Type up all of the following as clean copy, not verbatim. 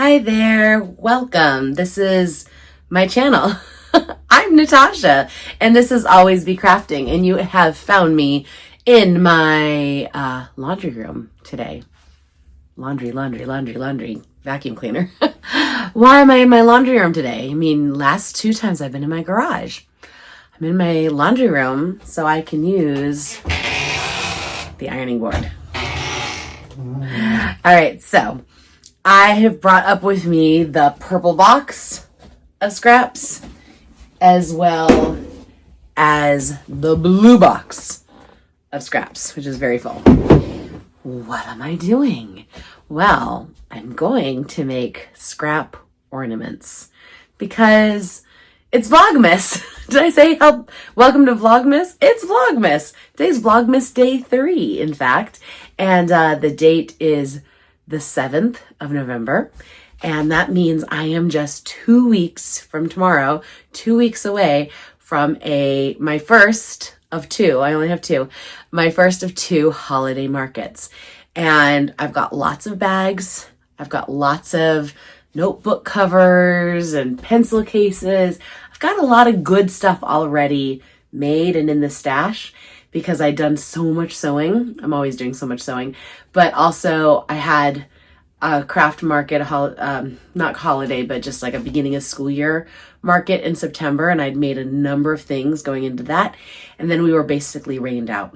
Hi there, welcome. This is my channel. I'm Natasha, and this is Always Be Crafting, and you have found me in my laundry room today. Laundry, vacuum cleaner. Why am I in my laundry room today? I mean, last two times I've been in my garage. I'm in my laundry room so I can use the ironing board. All right, so I have brought up with me the purple box of scraps as well as the blue box of scraps, which is very full. What am I doing? Well, I'm going to make scrap ornaments because it's Vlogmas. Did I say welcome to Vlogmas? It's Vlogmas. Today's Vlogmas day 3, in fact, and the date is the 7th of November. And that means I am just 2 weeks from tomorrow, 2 weeks away from my first of two. I only have two. My first of two holiday markets. And I've got lots of bags. I've got lots of notebook covers and pencil cases. I've got a lot of good stuff already made and in the stash because I've done so much sewing. I'm always doing so much sewing. But also I had a craft market, not holiday, but just like a beginning of school year market in September. And I'd made a number of things going into that. And then we were basically rained out.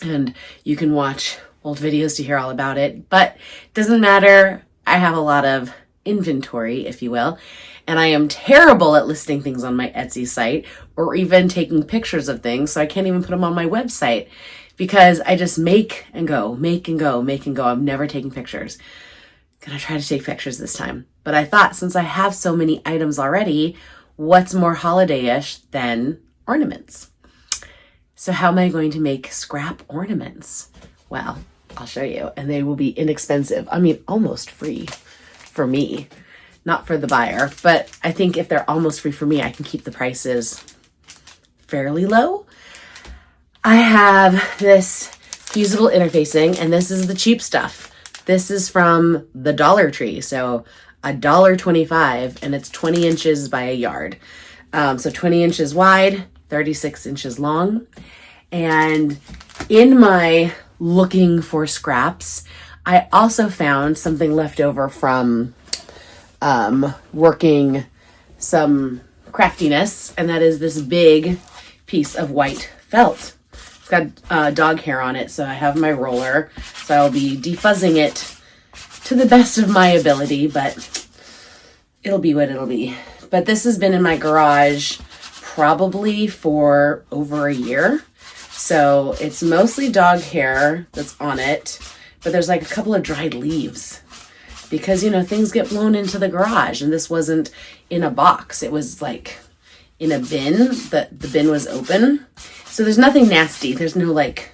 And you can watch old videos to hear all about it, but it doesn't matter. I have a lot of inventory, if you will, and I am terrible at listing things on my Etsy site or even taking pictures of things, so I can't even put them on my website because I just make and go. I'm never taking pictures. Gonna try to take pictures this time, but I thought since I have so many items already, what's more holiday-ish than ornaments? So how am I going to make scrap ornaments? Well, I'll show you, and they will be inexpensive. I mean, almost free for me, not for the buyer, but I think if they're almost free for me, I can keep the prices fairly low. I have this fusible interfacing, and this is the cheap stuff. This is from the Dollar Tree, so $1.25, and it's 20 inches by a yard. So 20 inches wide, 36 inches long, and in my looking for scraps, I also found something left over from working some craftiness, and that is this big piece of white felt. It's got dog hair on it, so I have my roller, so I'll be defuzzing it to the best of my ability, but it'll be what it'll be. But this has been in my garage probably for over a year. So it's mostly dog hair that's on it, but there's like a couple of dried leaves because, you know, things get blown into the garage, and this wasn't in a box. It was like in a bin. The bin was open. So there's nothing nasty. There's no like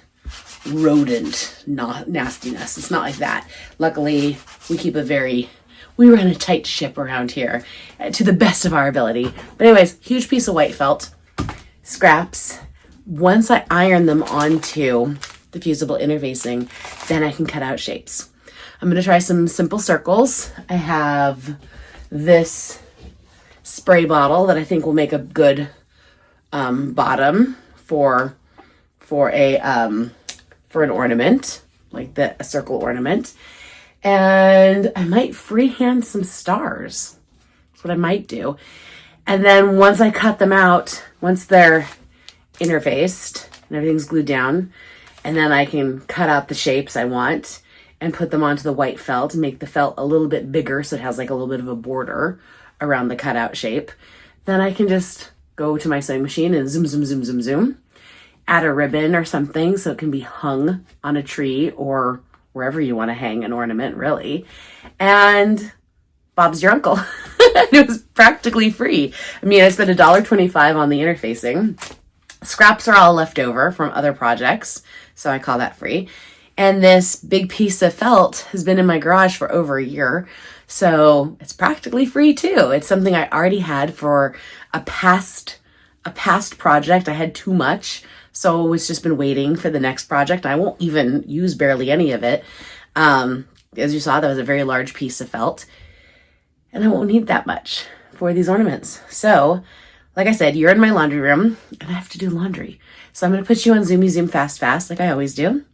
rodent nastiness. It's not like that. Luckily, we run a tight ship around here to the best of our ability. But anyways, huge piece of white felt, scraps. Once I iron them onto the fusible interfacing, then I can cut out shapes. I'm going to try some simple circles. I have this spray bottle that I think will make a good bottom for an ornament, like a circle ornament. And I might freehand some stars. That's what I might do. And then once I cut them out, once they're interfaced and everything's glued down, and then I can cut out the shapes I want and put them onto the white felt and make the felt a little bit bigger so it has like a little bit of a border around the cutout shape. Then I can just go to my sewing machine and zoom, add a ribbon or something so it can be hung on a tree or wherever you want to hang an ornament, really. And Bob's your uncle. It was practically free. I mean, I spent $1.25 on the interfacing. Scraps are all left over from other projects, so I call that free. And this big piece of felt has been in my garage for over a year, so it's practically free too. It's something I already had for a past project. I had too much, so it's just been waiting for the next project. I won't even use barely any of it. As you saw, that was a very large piece of felt. and I won't need that much for these ornaments. So, like I said, you're in my laundry room, and I have to do laundry. So I'm going to put you on Zoomy Zoom Fast Fast, like I always do,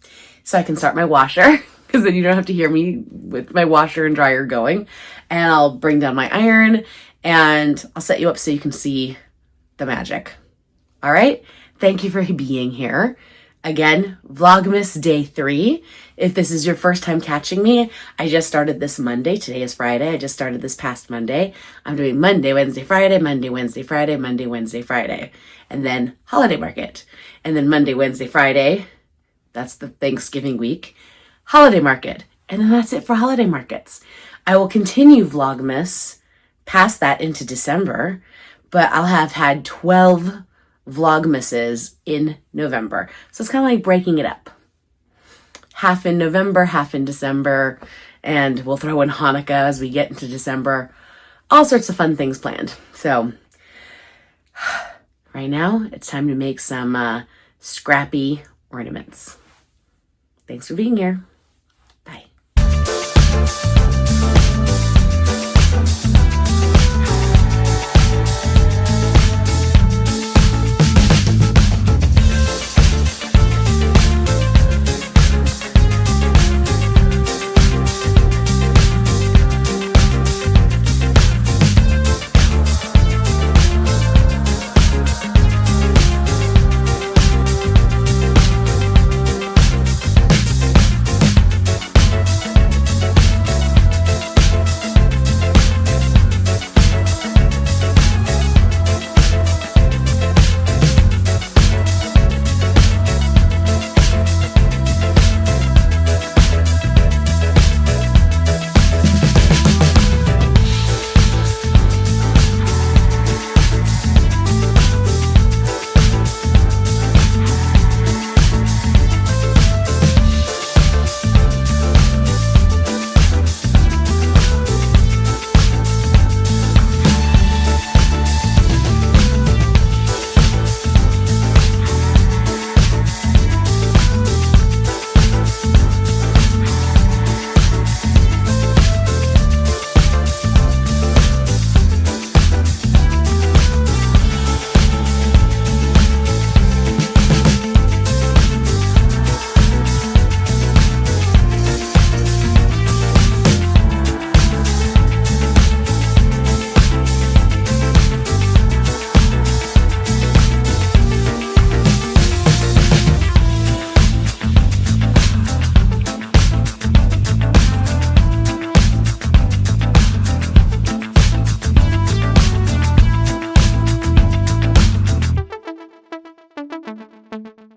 so I can start my washer, because then you don't have to hear me with my washer and dryer going. And I'll bring down my iron, and I'll set you up so you can see the magic. All right? Thank you for being here. Again, Vlogmas Day 3. If this is your first time catching me, I just started this Monday. Today is Friday. I just started this past Monday. I'm doing Monday, Wednesday, Friday, Monday, Wednesday, Friday, Monday, Wednesday, Friday. And then holiday market. And then Monday, Wednesday, Friday. That's the Thanksgiving week. Holiday market. And then that's it for holiday markets. I will continue Vlogmas past that into December, but I'll have had 12 Vlogmases in November. So it's kind of like breaking it up. Half in November, half in December, and we'll throw in Hanukkah as we get into December. All sorts of fun things planned. So right now it's time to make some scrappy ornaments. Thanks for being here.